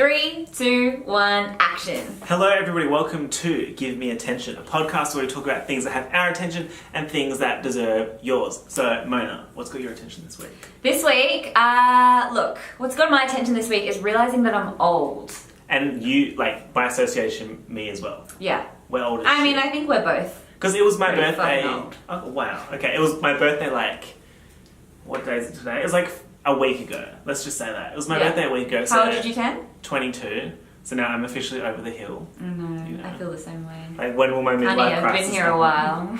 3, 2, 1, action. Hello everybody, welcome to Give Me Attention, a podcast where we talk about things that have our attention and things that deserve yours. So Mona, what's got your attention this week? This week, look, what's got my attention this week is realising that I'm old. And you, like, by association, me as well. Yeah. We're old as I mean, shit. I think we're both. Because it was my pretty birthday. fucking old. Oh, wow. Okay, it was my birthday, like, what day is it today? It was like a week ago. Let's just say that. It was my birthday a week ago. So how old did you turn? 22. So now I'm officially over the hill. No, You know. I feel the same way. Like, when will my midlife Honey, I've crisis been here a happen? while.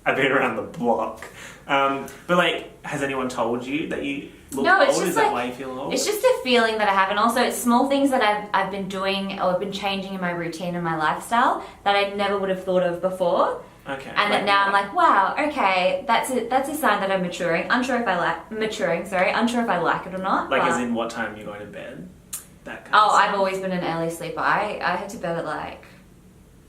I've been around the block. But, like, has anyone told you that you look No, old? it's just Is that like- why you feel old? It's just a feeling that I have, and also it's small things that I've been doing or been changing in my routine and my lifestyle that I never would have thought of before. Okay. And that now I'm like, wow, okay, that's a sign that I'm maturing. Unsure if I like it or not. Like, but... as in what time you're going to bed? That kind Oh, of stuff. I've always been an early sleeper. I head to bed at like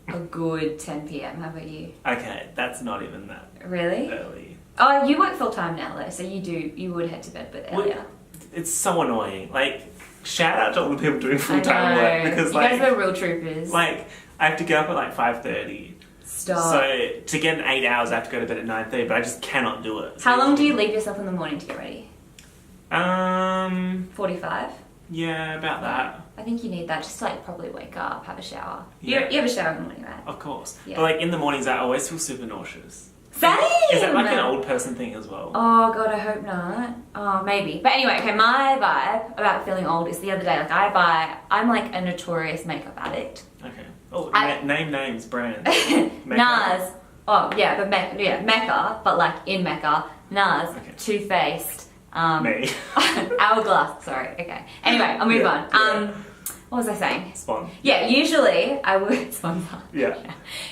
a good 10 p.m. How about you? Okay, that's not even that Really? early. Oh, you work full time now though, so you would head to bed a bit earlier. It's so annoying. Like, shout out to all the people doing I full-time know. work because, you like, guys are real troopers. like, I have to get up at like 5:30. Stop. So to get in 8 hours, I have to go to bed at 9:30, but I just cannot do it. How long do you leave yourself in the morning to get ready? 45? Yeah, about that. I think you need that just to like probably wake up, have a shower. Yeah. You have a shower in the morning, right? Of course. Yeah. But like in the mornings, I always feel super nauseous. Same! Is that like an old person thing as well? Oh god, I hope not. Oh, maybe. But anyway, okay, my vibe about feeling old is the other day, like I'm like a notorious makeup addict. Okay. Oh, name names, brands. NARS. Oh, yeah, but Mecca, but like in Mecca. NARS, Okay. Too Faced. Me. Hourglass, sorry, okay. Anyway, I'll move on. Yeah. What was I saying? Spawn. Yeah, usually I would... Sponsor. Yeah.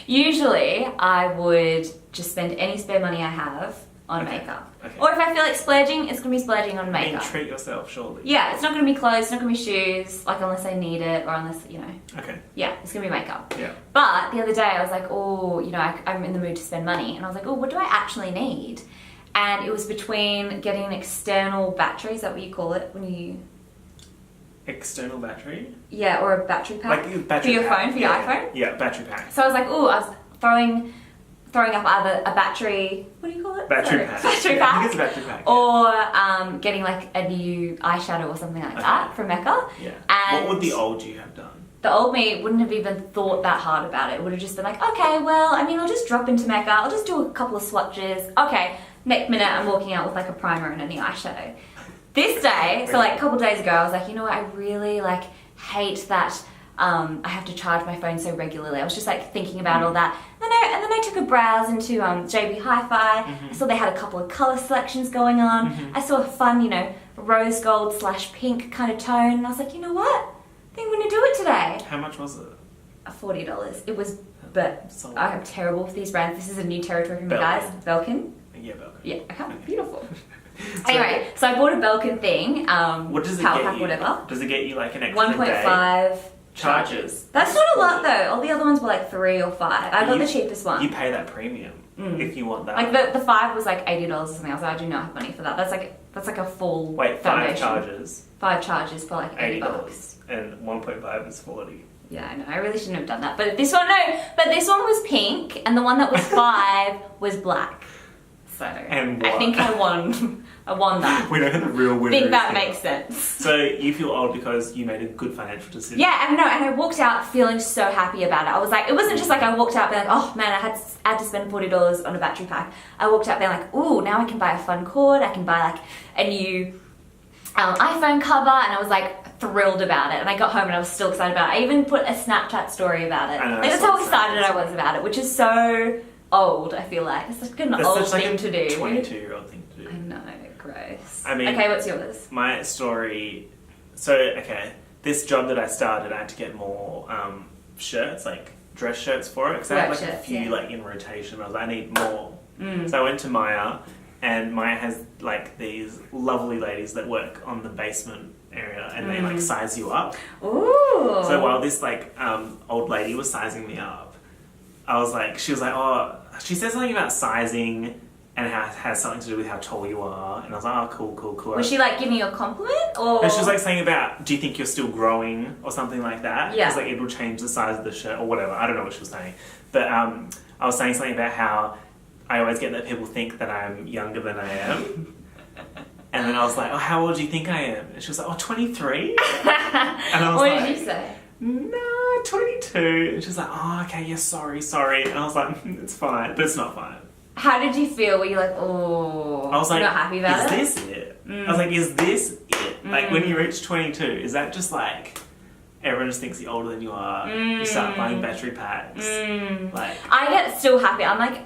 Usually I would just spend any spare money I have on Okay. makeup. Okay. Or if I feel like splurging, it's going to be splurging on I mean, makeup. treat yourself, surely. Yeah, it's not going to be clothes, it's not going to be shoes, like unless I need it or unless, you know. Okay. Yeah, it's going to be makeup. Yeah. But the other day I was like, oh, you know, I'm in the mood to spend money. And I was like, oh, what do I actually need? And it was between getting an external battery, is that what you call it when you... External battery? Yeah, or a battery pack. Like battery for your pack. phone, for your iPhone? Yeah, battery pack. So I was like, oh, I was throwing up either a battery, what do you call it? Battery pack. Battery Yeah, I pack. think it's a battery pack. Or getting like a new eyeshadow or something like that from Mecca. Yeah. And What would the old you have done? the old me wouldn't have even thought that hard about it. It would have just been like, okay, well, I mean, I'll just drop into Mecca. I'll just do a couple of swatches. Okay, next minute I'm walking out with like a primer and a new eyeshadow. This day, so like a couple of days ago, I was like, you know what, I really like hate that I have to charge my phone so regularly. I was just like thinking about all that. And then I took a browse into JB Hi-Fi. I saw they had a couple of colour selections going on. I saw a fun, you know, rose gold / pink kind of tone. And I was like, you know what? I think I'm going to do it today. How much was it? $40. It was, but Solid. I am terrible with these brands. This is a new territory for me, guys. Belkin. Yeah, Belkin. Yeah, okay, beautiful. Anyway, so I bought a Belkin thing. What does it power get pack, you? whatever. Does it get you like an extra 1.5 day? Charges. That's not a lot though. All the other ones were like 3 or 5. I got the cheapest one. You pay that premium if you want that. Like the 5 was like $80 or something. I was like, I do not have money for that. That's like a full Wait, 5 foundation. charges. 5 charges for like $80. $80 and 1.5 is 40. Yeah, I know. I really shouldn't have done that. But this one was pink, and the one that was 5 was black. So And I what? think I won. I won that. We know who the real winner I think is that here. makes sense. So you feel old because you made a good financial decision. Yeah, and I walked out feeling so happy about it. I was like, it wasn't just like I walked out being like, oh man, I had to spend $40 on a battery pack. I walked out being like, ooh, now I can buy a fun cord. I can buy like a new iPhone cover, and I was like thrilled about it. And I got home and I was still excited about it. I even put a Snapchat story about it. I know, Like, I that's saw how the excited Snapchat I was about it, which is so old. I feel like it's like an That's old such like thing a to do. 22-year-old thing to do. I know, gross. I mean, okay, what's yours? My story. So okay, this job that I started, I had to get more shirts, like dress shirts for it, because I had Work like a shirts, few yeah. like in rotation. I was like, I need more. So I went to Maya, and Maya has like these lovely ladies that work on the basement area, and they like size you up. Ooh. So while this like old lady was sizing me up, I was like, she was like, oh, she said something about sizing and it has something to do with how tall you are. And I was like, oh, cool. Was she like giving you a compliment, or? And she was like saying about, do you think you're still growing or something like that? Yeah. Because like it'll change the size of the shirt or whatever. I don't know what she was saying, but I was saying something about how I always get that people think that I'm younger than I am. And then I was like, oh, how old do you think I am? And she was like, oh, 23. And I was What like, did you say? No, 22. And she was like, oh, okay, yeah, sorry. And I was like, it's fine, but it's not fine. How did you feel? Were you like, oh, I was like, you're not happy about it? is this it? I was like, is this it? Like, when you reach 22, is that just like, everyone just thinks you're older than you are, you start buying battery packs, like... I get still happy. I'm like,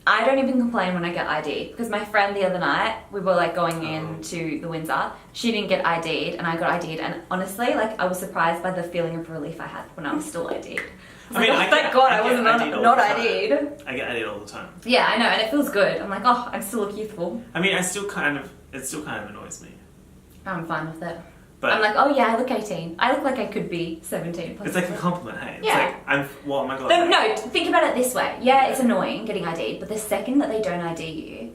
I don't even complain when I get ID'd, because my friend the other night, we were like going into the Windsor, she didn't get ID'd and I got ID'd, and honestly, like, I was surprised by the feeling of relief I had when I was still ID'd. I mean, thank God I wasn't not ID'd. I get ID'd all the time. Yeah, I know, and it feels good. I'm like, oh, I still look youthful. I mean, it still kind of annoys me. I'm fine with it. But I'm like, oh yeah, I look 18. I look like I could be 17. Possibly. It's like a compliment, hey? It's yeah. like, oh my God. No, think about it this way. Yeah, it's annoying getting ID'd, but the second that they don't ID you,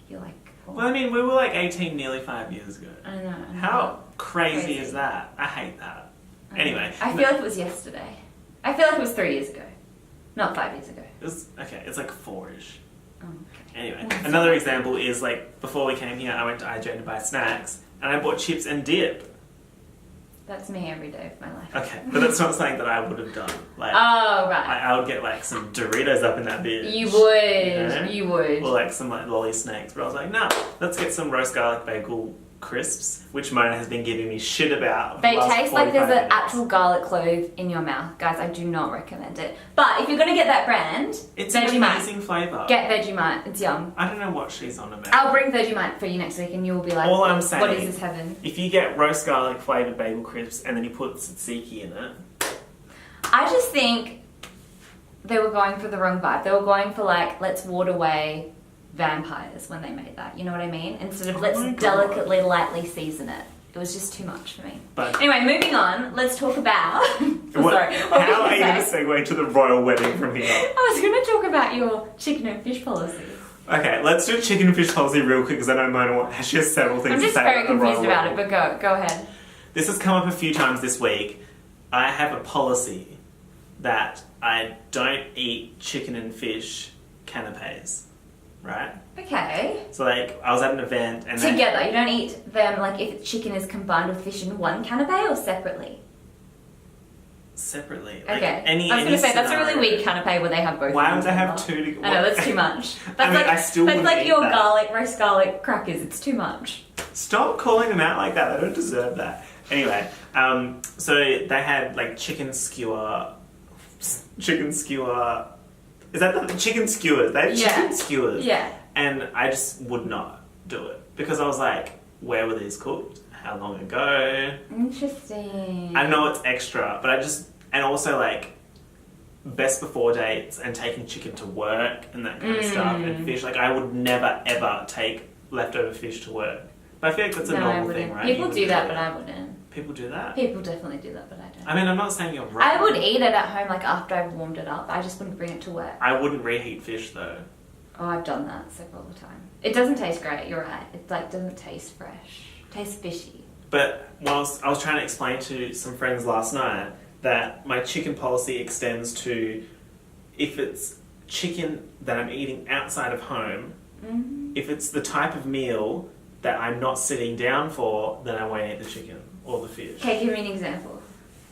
you're like... Oh. Well, I mean, we were like 18 nearly 5 years ago. I know. How crazy is that? I hate that. Anyway. I feel like it was yesterday. I feel like it was 3 years ago. Not 5 years ago. Okay, it's like 4-ish. Oh, okay. Anyway, another example is like, before we came here, I went to IJ to buy snacks, and I bought chips and dip. That's me every day of my life. Okay, but that's not something that I would have done. Like, oh, right. I would get like some Doritos up in that bitch. You would. You know? You would. Or like some like lolly snakes. But I was like, nah, let's get some roast garlic bagel crisps, which Mona has been giving me shit about. They taste like there's an actual garlic clove in your mouth. Guys, I do not recommend it. But if you're going to get that brand, it's an amazing flavour. Get Vegemite. It's yum. I don't know what she's on about. I'll bring Vegemite for you next week and you'll be like, all I'm saying, what is this heaven? If you get roast garlic flavoured bagel crisps and then you put tzatziki in it. I just think they were going for the wrong vibe. They were going for like, let's ward away vampires when they made that. You know what I mean? Instead of let's delicately, lightly season it. It was just too much for me. But anyway, moving on, let's talk about... Sorry. How are you going to segue to the royal wedding from here? I was going to talk about your chicken and fish policy. Okay, let's do chicken and fish policy real quick because I know Mona she has several things to say about the royal wedding. I'm just very confused about it, but go ahead. This has come up a few times this week. I have a policy that I don't eat chicken and fish canapes. Right? Okay. So like, I was at an event and together, you don't eat them like if chicken is combined with fish in one canapé or separately? Separately. Like okay. I was going to say, that's a really weird canapé where they have both. Why would they have two together? I know, that's too much. That's I mean, I still that's like your that. roast garlic crackers, it's too much. Stop calling them out like that, they don't deserve that. Anyway, so they had like chicken skewer. Is that the chicken skewers? They had chicken skewers. Yeah. And I just would not do it. Because I was like, where were these cooked? How long ago? Interesting. I know it's extra, but and also like, best before dates and taking chicken to work and that kind of stuff and fish. Like, I would never ever take leftover fish to work. But I feel like that's a normal thing, right? People do that, but I wouldn't. People do that? People definitely do that, but I don't. I mean, I'm not saying you're wrong. I would eat it at home, like after I've warmed it up. I just wouldn't bring it to work. I wouldn't reheat fish though. Oh, I've done that several times. It doesn't taste great, you're right. It like doesn't taste fresh. It tastes fishy. But I was trying to explain to some friends last night that my chicken policy extends to if it's chicken that I'm eating outside of home, if it's the type of meal that I'm not sitting down for, then I won't eat the chicken or the fish. Okay, give me an example.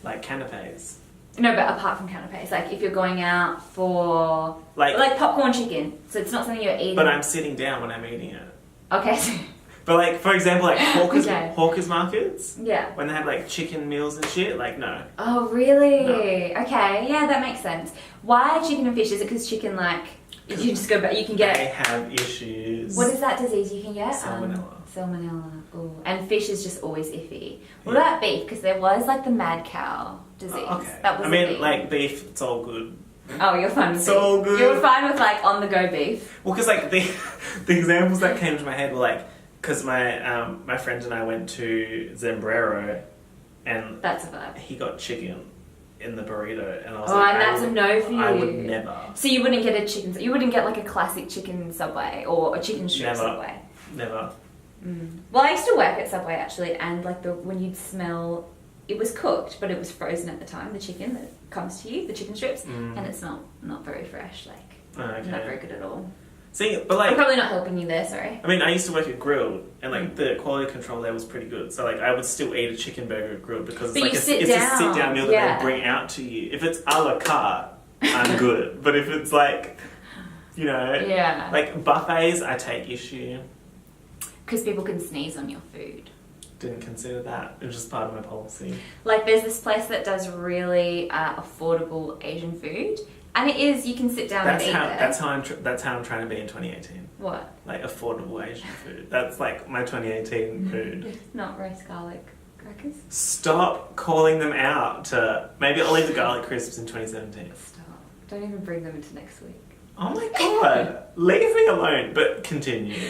Like canapes. No, but apart from canapes, like if you're going out for like popcorn chicken, so it's not something you're eating. But I'm sitting down when I'm eating it. Okay. But like, for example, like hawkers markets. Yeah. When they have like chicken meals and shit, like no. Oh really? No. Okay, yeah, that makes sense. Why chicken and fish? Is it because chicken like you just go back? You can get. They have issues. What is that disease you can get? Salmonella. Salmonella. Ooh. And fish is just always iffy. What about beef? Because there was like the mad cow disease. Okay. That was. I mean, like beef, it's all good. Oh, you're fine with beef. It's all good. You're fine with like on the go beef. Well, because like the examples that came to my head were like, because my friend and I went to Zembrero, and that's a vibe. He got chicken, in the burrito, and I was Oh, like, and that's a no for you. I would never. So you wouldn't get a chicken. You wouldn't get like a classic chicken Subway or a chicken strip Never. Subway. Never. Well, I used to work at Subway actually, and like when you'd smell, it was cooked, but it was frozen at the time. The chicken that comes to you, the chicken strips, and it's not very fresh. Like Okay. not very good at all. See, but like, I'm probably not helping you there. Sorry. I mean, I used to work at Grilled, and like the quality control there was pretty good. So like, I would still eat a chicken burger at Grilled because But it's you like sit a sit down meal that yeah. they bring out to you. If it's a la carte, I'm good. But if it's like, you know, Yeah. like buffets, I take issue. Because people can sneeze on your food. Didn't consider that. It was just part of my policy. Like there's this place that does really affordable Asian food, and it is you can sit down and eat there. That's how I'm trying to be in 2018. What? Like affordable Asian food. That's like my 2018 mood. Not roast garlic crackers. Stop calling them out. Maybe I'll leave the garlic crisps in 2017. Stop. Don't even bring them into next week. Oh my god. Leave me alone. But continue.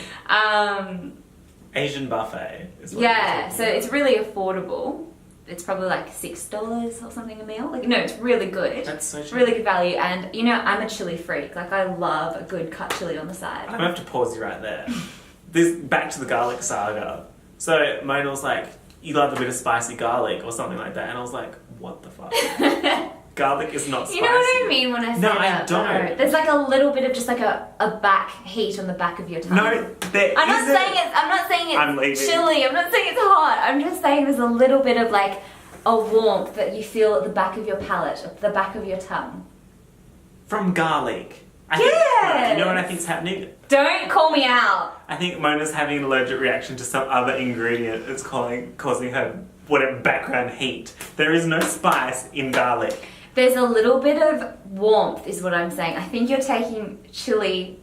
Asian buffet is what Yeah, so it's really affordable. It's probably like $6 or something a meal. Like no, it's really good. That's so cheap. Really good value, and you know I'm a chili freak. Like I love a good cut chili on the side. I'm gonna have to pause you right there. Back to the garlic saga. So Mona was like, you love a bit of spicy garlic or something like that, and I was like, what the fuck? Garlic is not spicy. You know what I mean when I say No, that? I don't. No. There's like a little bit of just like a back heat on the back of your tongue. No, there I'm not isn't. saying it's I'm leaving. chilly. I'm not saying it's hot. I'm just saying there's a little bit of like a warmth that you feel at the back of your palate, at the back of your tongue. From garlic. Yes. You know what I think's happening? Don't call me out. I think Mona's having an allergic reaction to some other ingredient that's causing her whatever background heat. There is no spice in garlic. There's a little bit of warmth is what I'm saying. I think you're taking chili.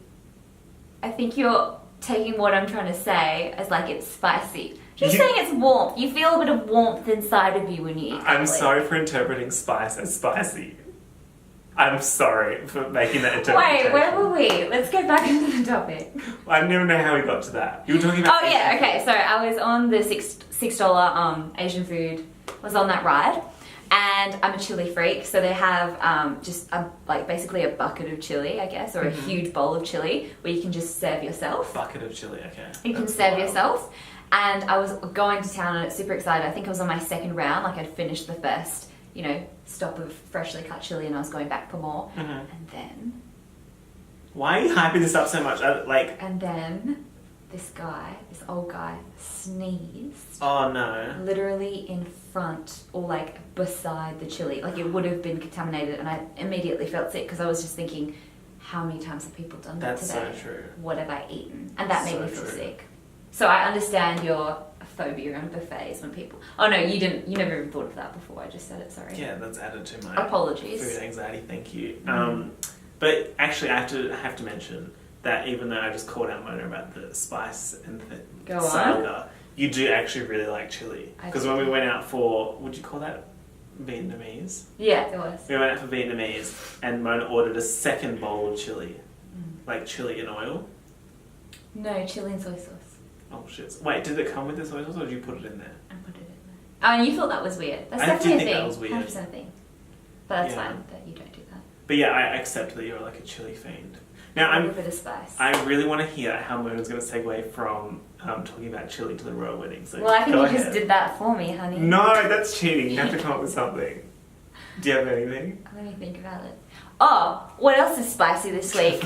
I think you're taking what I'm trying to say as like it's spicy. Just saying it's warmth. You feel a bit of warmth inside of you when you eat garlic. I'm sorry for interpreting spice as spicy. I'm sorry for making that interpretation. Wait, where were we? Let's get back into the topic. I never know how we got to that. You were talking about... Oh yeah, okay. So I was on the $6 Asian food. Was on that ride. And I'm a chili freak, so they have just basically a bucket of chili, I guess, or a huge bowl of chili where you can just serve yourself. Bucket of chili, okay. You can serve yourself. And I was going to town and super excited. I think I was on my second round, like I'd finished the first, stop of freshly cut chili and I was going back for more. And then... Why are you hyping this up so much? And then this old guy, sneezed. Oh no. Literally in front or like beside the chili. Like it would have been contaminated and I immediately felt sick because I was just thinking, how many times have people done that today? That's so true. What have I eaten? And that made me feel true. sick. So I understand your phobia on buffets when people... Oh no, you didn't. You never even thought of that before. I just said it, sorry. Yeah, that's added to my... Apologies. Food anxiety, thank you. But actually I have to mention that even though I just called out Mona about the spice and the saga, you do actually really like chili. Because when we went out for, would you call that Vietnamese? Yeah, it was. We went out for Vietnamese and Mona ordered a second bowl of chili. Like chili in oil. No, chili and soy sauce. Oh shit. Wait, did it come with the soy sauce or did you put it in there? I put it in there. Oh, and you thought that was weird. That's I definitely did think a thing. that was weird. 100% a thing. But that's Yeah. fine that you don't do that. But yeah, I accept that you're like a chili fiend. Now A bit of spice. I really want to hear how Mona's going to segue from talking about chili to the royal wedding. So Well, I think go you ahead. just did that for me, honey. No, that's cheating. You have to come up with something. Do you have anything? Let me think about it. Oh, what else is spicy this week?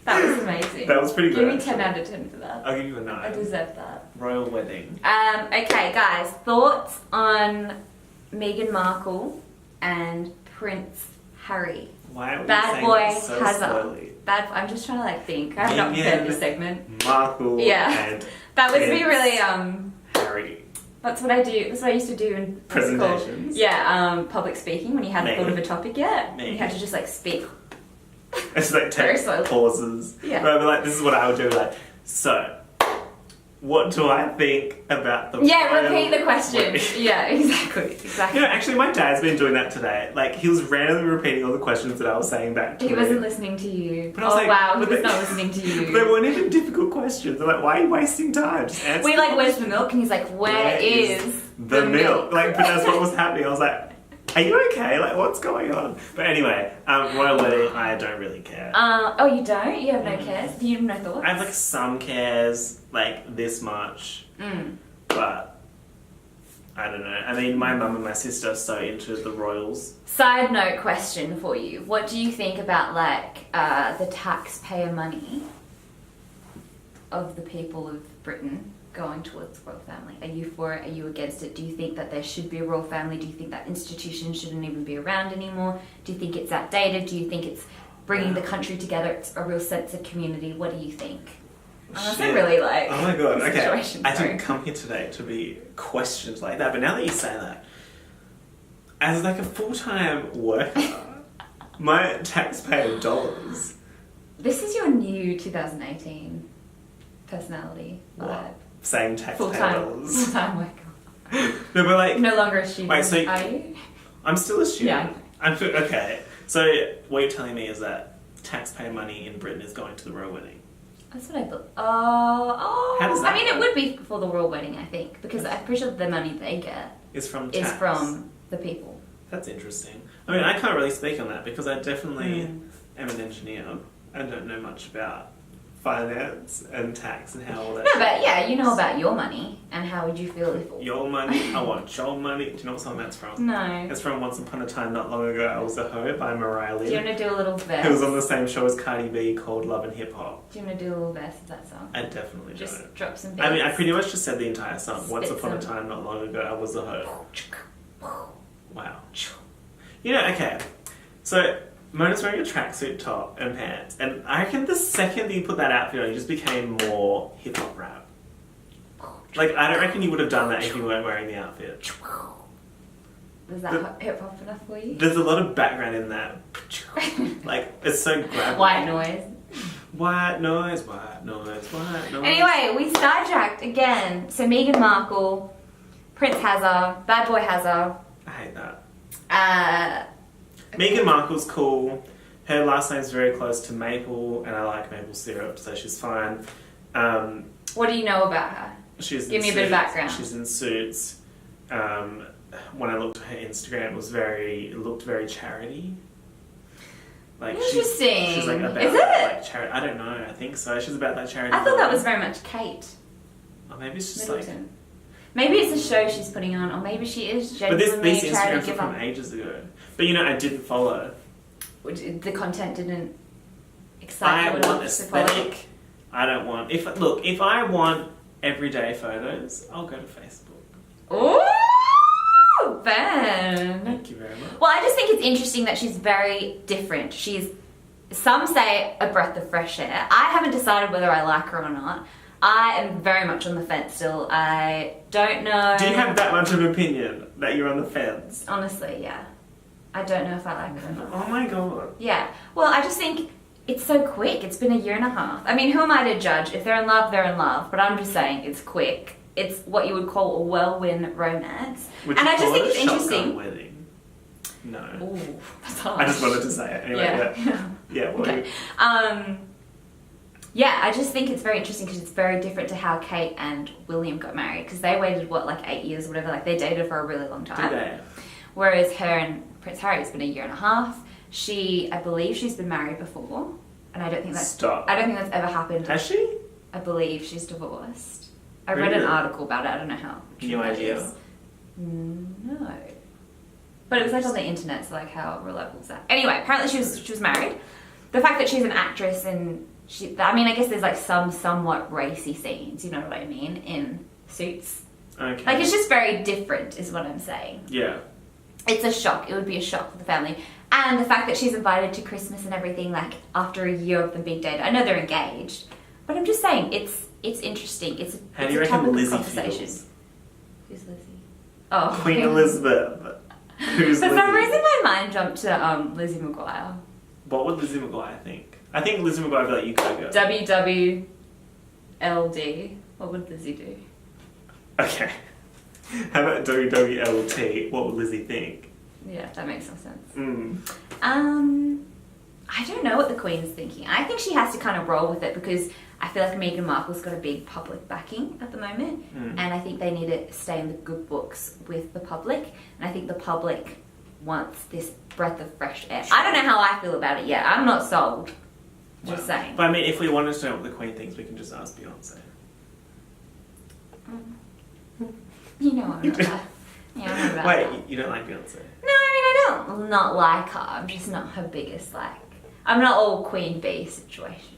That was amazing. That was pretty Give good. me 10 out of 10 for that. I'll give you a 9. I deserve that. Royal wedding. Okay, guys, thoughts on Meghan Markle and Prince Harry? Why are we Bad saying boy that so has slowly? I'm just trying to think. I've not prepared this segment. Markle Yeah. and That was me Prince really Harry. That's what I do. That's what I used to do in Presentations. Yeah, public speaking when you hadn't Me. thought of a topic yet. Me. You had to just like speak. It's like Very take slowly. pauses. Yeah. But like this is what I would do. Like so, what do I think about the Yeah, royal repeat the question. wedding? Yeah, exactly. You know, actually, my dad's been doing that today. Like, he was randomly repeating all the questions that I was saying back to He him. wasn't listening to you. But I was Oh like, wow, he but was they- not listening to you. They weren't even difficult questions. I'm like, why are you wasting time? Just answer We like, where's the milk? And he's like, where is the milk? Like, but that's what was happening. I was like, are you okay? Like, what's going on? But anyway, royal wedding, I don't really care. Oh, you don't? You have no cares? You have no thoughts? I have like some cares, like this much, but I don't know. I mean, my mum and my sister are so into the royals. Side note question for you. What do you think about like the taxpayer money of the people of Britain going towards the royal family? Are you for it? Are you against it? Do you think that there should be a royal family? Do you think that institution shouldn't even be around anymore? Do you think it's outdated? Do you think it's bringing the country together? It's a real sense of community. What do you think? That's a really like. Oh my god! Okay, situation, I sorry. didn't come here today to be questioned like that. But now that you say that, as like a full-time worker, my taxpayer dollars. This is your new 2018 personality vibe. What? Saying taxpayer Full-time dollars. worker. No, but like, No longer a student, Wait, so are you? I'm still a student. Yeah. Okay. So what you're telling me is that taxpayer money in Britain is going to the royal wedding. That's what I thought. Oh. How does that I mean, it work? would be for the royal wedding, I think, because I'm pretty sure the money they get It's from is tax. from the people. That's interesting. I mean, I can't really speak on that because I definitely am an engineer. I don't know much about finance and tax and how all that. No, but yeah, you know about your money, and how would you feel if? Your money. I want your money. Do you know what song that's from? No. It's from Once Upon a Time Not Long Ago. I Was a Hoe by Mariah Do you Lynn. want to do a little verse? It was on the same show as Cardi B called Love and Hip Hop. Do you want to do a little verse of that song? I definitely Just don't. drop some beats. I mean, I pretty much just said the entire song. Once Spit upon a some. time, not long ago, I was a hoe. Wow. You know, okay. So, Mona's wearing a tracksuit top and pants, and I reckon the second that you put that outfit on, you just became more hip hop rap. Like, I don't reckon you would have done that if you weren't wearing the outfit. Was that hip hop enough for you? There's a lot of background in that. Like, it's so gravelly. White noise. White noise, white noise, white noise. Anyway, we sidetracked again. So Meghan Markle, Prince has her, bad boy has her. I hate that. Uh, Meghan Markle's cool. Her last name's very close to maple, and I like maple syrup, so she's fine. what do you know about her? She's Give in me a bit of Suits. background. She's in Suits. When I looked at her Instagram, it looked very charity. Like Interesting. She's like about Is that, it? like charity. I don't know. I think so. She's about that charity. I thought that vibe. was very much Kate Or maybe it's just Middleton. Maybe it's a show she's putting on, or maybe she is like. But genuinely these a charity Instagrams are from giver. ages ago. But you know, I didn't follow. The content didn't excite I you want enough to follow. aesthetic. I don't want. If I want everyday photos, I'll go to Facebook. Ooh, Ben. Thank you very much. Well, I just think it's interesting that she's very different. She's, some say, a breath of fresh air. I haven't decided whether I like her or not. I am very much on the fence still. I don't know. Do you have that much of an opinion that you're on the fence? Honestly, yeah. I don't know if I like her or not. Oh my god. Yeah. Well, I just think it's so quick. It's been a year and a half. I mean, who am I to judge? If they're in love, they're in love. But I'm just saying it's quick. It's what you would call a whirlwind romance. Would And you I just call think it it's a shotgun interesting. wedding? No. Ooh, that's hard. I just wanted to say it anyway. Yeah. Well, Okay. Yeah, I just think it's very interesting because it's very different to how Kate and William got married, because they waited, what, like 8 years or whatever. Like, they dated for a really long time. do they? Whereas her and Prince Harry, it's been a year and a half. I believe she's been married before, and I don't think that's ever happened. Has she? I believe she's divorced. I read Really? an article about it. I don't know how. true No that idea. is. No. But it was like on the internet, so like how reliable is that? Anyway, apparently she was married. The fact that she's an actress and I mean, I guess there's like some somewhat racy scenes, you know what I mean, in Suits. Okay. Like, it's just very different, is what I'm saying. Yeah. It's a shock. It would be a shock for the family. And the fact that she's invited to Christmas and everything, like, after a year of them being dated. I know they're engaged, but I'm just saying, it's interesting. How it's do you a reckon topic of Lizzie conversation. feels? Who's Lizzie? Oh. Queen Elizabeth. Who's For Lizzie? some reason, my mind jumped to Lizzie McGuire. What would Lizzie McGuire think? I think Lizzie McGuire would be like, you go, girl. WWLD. What would Lizzie do? Okay. How about WWLT? What would Lizzie think? Yeah, that makes some sense. I don't know what the Queen's thinking. I think she has to kind of roll with it because I feel like Meghan Markle's got a big public backing at the moment, and I think they need to stay in the good books with the public, and I think the public wants this breath of fresh air. I don't know how I feel about it yet. I'm not sold. Just saying. But I mean, if we wanted to know what the Queen thinks, we can just ask Beyonce. You know I'm not that. Yeah, I'm not about Wait, that. you don't like Beyonce? No, I mean, I don't not like her. I'm just not her biggest, like... I'm not all Queen Bee situation.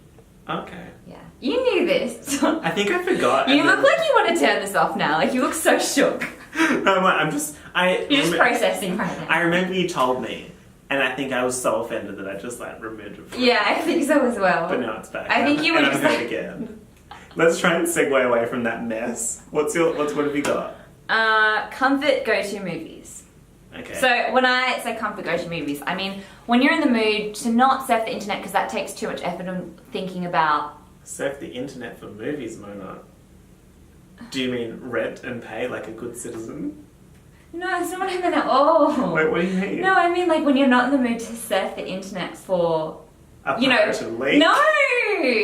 Okay. Yeah. You knew this. I think I forgot. You look like you want to turn this off now. Like, you look so shook. No, I'm just... You're just processing right now. I remember you told me, and I think I was so offended that I just, like, removed it from Yeah, I think so as well. But now it's back. I think you were and just I'm like... hurt again. Let's try and segue away from that mess. What have you got? Comfort go-to movies. Okay. So when I say comfort go-to movies, I mean when you're in the mood to not surf the internet because that takes too much effort on thinking about... Surf the internet for movies, Mona. Do you mean rent and pay like a good citizen? No, that's not what I meant at all. Wait, what do you mean? No, I mean like when you're not in the mood to surf the internet for... You know, no!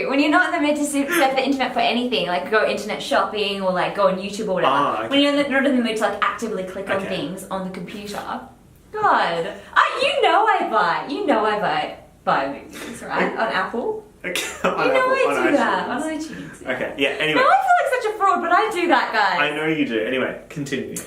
When you're not in the mood to surf the internet for anything, like go internet shopping or like go on YouTube or whatever. Oh, okay. When you're not in the mood to like actively click on things on the computer. God. You know I buy movies, right? On Apple. Okay. I do that on iTunes. Okay, yeah, anyway. No, I feel like such a fraud, but I do that, guys. I know you do. Anyway, continue.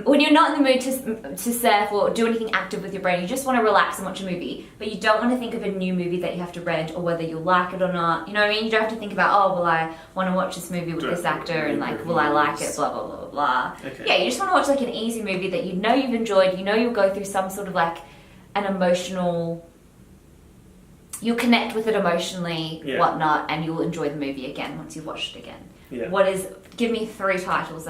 When you're not in the mood to surf or do anything active with your brain, you just want to relax and watch a movie, but you don't want to think of a new movie that you have to rent or whether you'll like it or not. You know what I mean? You don't have to think about, oh, will I want to watch this movie with this actor and like, will I like it, blah, blah, blah, blah. Okay. Yeah, you just want to watch like an easy movie that you know you've enjoyed, you know you'll go through some sort of like an emotional... You'll connect with it emotionally, whatnot, and you'll enjoy the movie again once you've watched it again. Yeah. Give me 3 titles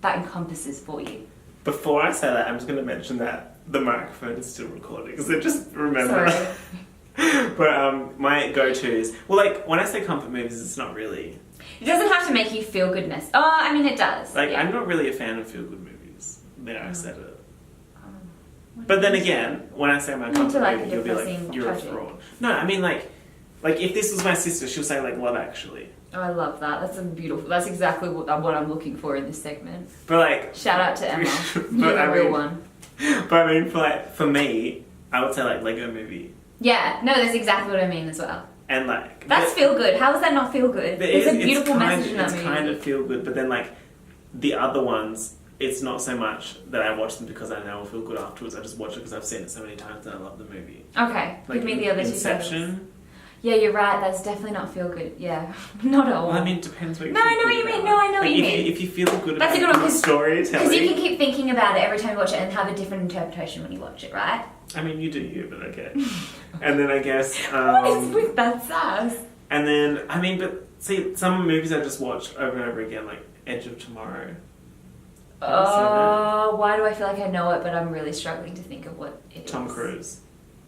that encompasses for you. Before I say that, I'm just going to mention that the microphone is still recording, because I just remember. Sorry. But my go-tos, well, like when I say comfort movies, it's not really. It doesn't have to make you feel goodness. Oh, I mean it does. Like yeah. I'm not really a fan of feel-good movies. There, I said it. But then again, when I say my comfort movie, you'll be like, you're a fraud. No, I mean like if this was my sister, she'll say like Love Actually. Oh, I love that. That's a beautiful. That's exactly what I'm looking for in this segment. But like, shout out to Emma. You're the real one. But I mean, for me, I would say like Lego Movie. Yeah, no, that's exactly what I mean as well. And like that's feel good. How is that not feel good? There's a beautiful message in that movie. It's kind of feel good, but then like the other ones, it's not so much that I watch them because I know I'll feel good afterwards. I just watch it because I've seen it so many times and I love the movie. Okay, like give me the other Inception. 2 titles. Yeah, you're right. That's definitely not feel good. Yeah, not at all. Well, I mean, it depends what you No, I know what you mean. No, I know what you mean. If you feel good that's about the storytelling. Because you can keep thinking about it every time you watch it and have a different interpretation when you watch it, right? I mean, you do you, but okay. And then I guess... what is with that sass? And then, I mean, but see, some movies I just watch over and over again, like Edge of Tomorrow. Oh, why do I feel like I know it, but I'm really struggling to think of what it is? Tom Cruise.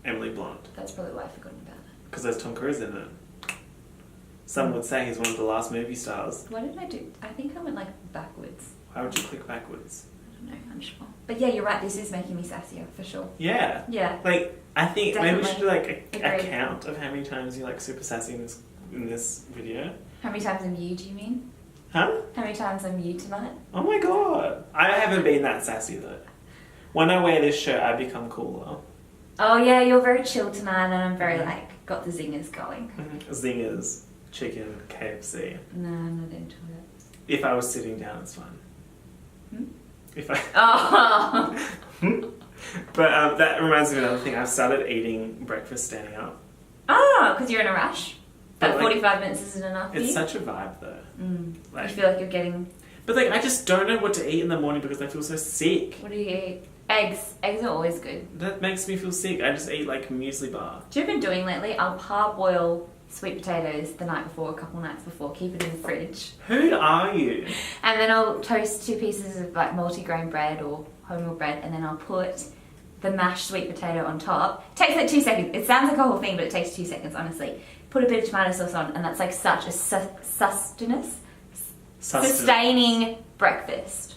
Emily Blunt. That's probably why I've forgotten about it. Because there's Tom Cruise in it. Some would say he's one of the last movie stars. What did I do? I think I went like backwards. Why would you click backwards? I don't know, I'm sure. But yeah, you're right, this is making me sassier, for sure. Yeah. Yeah. Like, I think definitely. maybe we should do like a count of how many times you like super sassy in this video. How many times I'm you, do you mean? Huh? How many times I'm you tonight? Oh my god. I haven't been that sassy though. When I wear this shirt, I become cooler. Oh yeah, you're very chill tonight and I'm very like, got the zingers going. Zingers, chicken, KFC. No, I'm not into it. If I was sitting down, it's fine. If I... Oh! But that reminds me of another thing. I've started eating breakfast standing up. Oh, because you're in a rush? That like, 45 minutes isn't enough for you? It's such a vibe though. Like, you feel like you're getting... But like, I just don't know what to eat in the morning because I feel so sick. What do you eat? Eggs. Eggs are always good. That makes me feel sick. I just eat like a muesli bar. Do you know what I've been doing lately? I'll parboil sweet potatoes the night before, a couple nights before, keep it in the fridge. Who are you? And then I'll toast 2 pieces of like multi-grain bread or wholemeal bread, and then I'll put the mashed sweet potato on top. It takes like 2 seconds. It sounds like a whole thing, but it takes 2 seconds, honestly. put a bit of tomato sauce on, and that's like such a sustaining breakfast.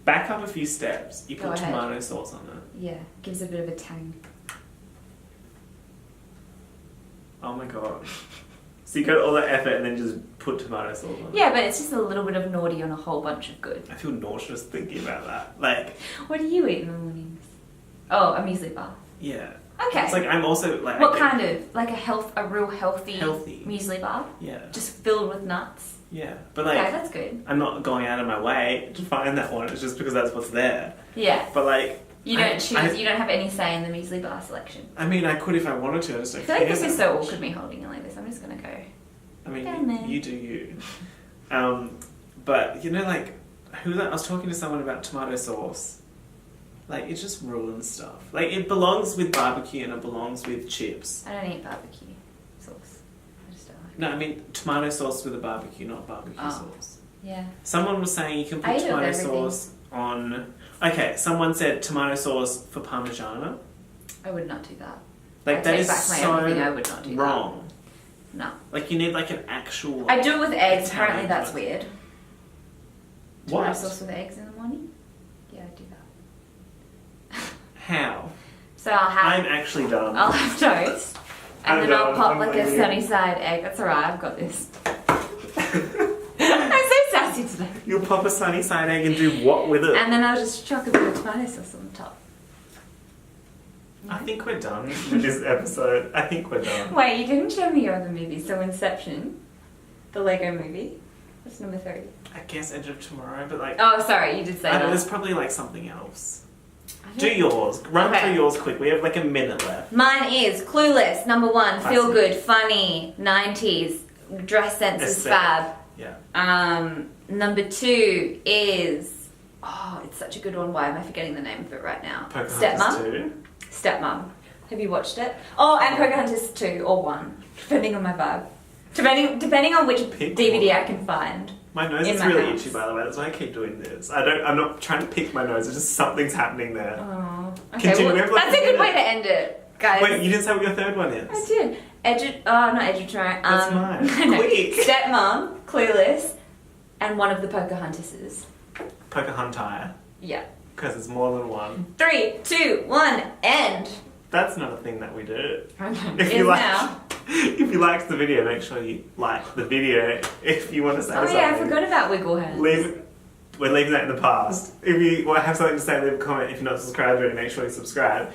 Back up a few steps. You Go put ahead. tomato sauce on it. Yeah, gives a bit of a tang. Oh my god. So you go to all that effort and then just put tomato sauce on it. Yeah, but it's just a little bit of naughty on a whole bunch of good. I feel nauseous thinking about that. Like, What do you eat in the mornings? Oh, a muesli bar. yeah. Okay. It's like I'm also like. What kind of? Like a real healthy muesli bar? Yeah. Just filled with nuts? Yeah. But like, Okay, that's good. I'm not going out of my way to find that one. It's just because that's what's there. Yeah. But like. You don't choose, you don't have any say in the muesli bar selection. I mean, I could if I wanted to. I just don't I feel like care this is that so much. awkward me holding it like this. I'm just gonna go. I mean, Down there. you do you. But you know, like, I was talking to someone about tomato sauce. Like, it just ruins stuff. Like, it belongs with barbecue and it belongs with chips. I don't eat barbecue sauce. I just don't like it. No, I mean tomato sauce with a barbecue, not barbecue Oh. sauce. Yeah. Someone was saying you can I put eat it with tomato everything. sauce on. Okay, someone said tomato sauce for parmigiana. I would not do that. Like I that take is back my so everything, I would not do that. wrong. No. Like you need like an actual. I do it with eggs. Italian Apparently that's one. weird. Tomato What? sauce with eggs in the morning? Yeah, I do that. How? So I'll I'm have actually done. I'll have toast. And I'm then I'll done. pop I'm like a leaving. sunny side egg. That's alright, I've got this. I'm so sassy today. You'll pop a sunny side egg and do what with it? And then I'll just chuck a bit of tomato sauce on the top. I think we're done with this episode. I think we're done. Wait, you didn't show me your other movie. So Inception, the Lego movie. That's number 3. I guess Edge of Tomorrow, but like. Oh, sorry, you did say I know, that. there's probably like something else. I Do don't- yours. Run Okay. through yours quick. We have like a minute left. Mine is Clueless, number 1. Classic. Feel good, funny, 90s, dress sense is Aesthetic. fab. Yeah. Number 2 is, oh, it's such a good one. Why am I forgetting the name of it right now? Pocahontas Stepmom. 2. Stepmom. Have you watched it? Oh, and Pocahontas 2 or 1, depending on my vibe. Depending on which Pick DVD one. I can find. My nose In is my really house. itchy, by the way. That's why I keep doing this. I'm not trying to pick my nose. It's just something's happening there. Oh, okay. Continue. Well, We have like that's a a good way minute. to end it, guys. Wait, you didn't say what your third one is. I did. Not Tomorrow. That's mine. no. Quick. Stepmom, Clueless, and one of the Pocahontases. Pocahontas. Yeah. Because it's more than one. 3, 2, 1, end. That's not a thing that we do. If Is you like, now. if you liked the video, make sure you like the video. If you want to say Oh something, yeah, I forgot about Wiggle Hands. we're leaving that in the past. If you want to have something to say, leave a comment. If you're not subscribed already, make sure you subscribe.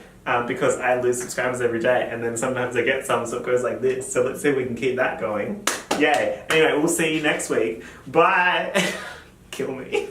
Because I lose subscribers every day, and then sometimes I get some, so it goes like this. So let's see if we can keep that going. Yay! Anyway, we'll see you next week. Bye. Kill me.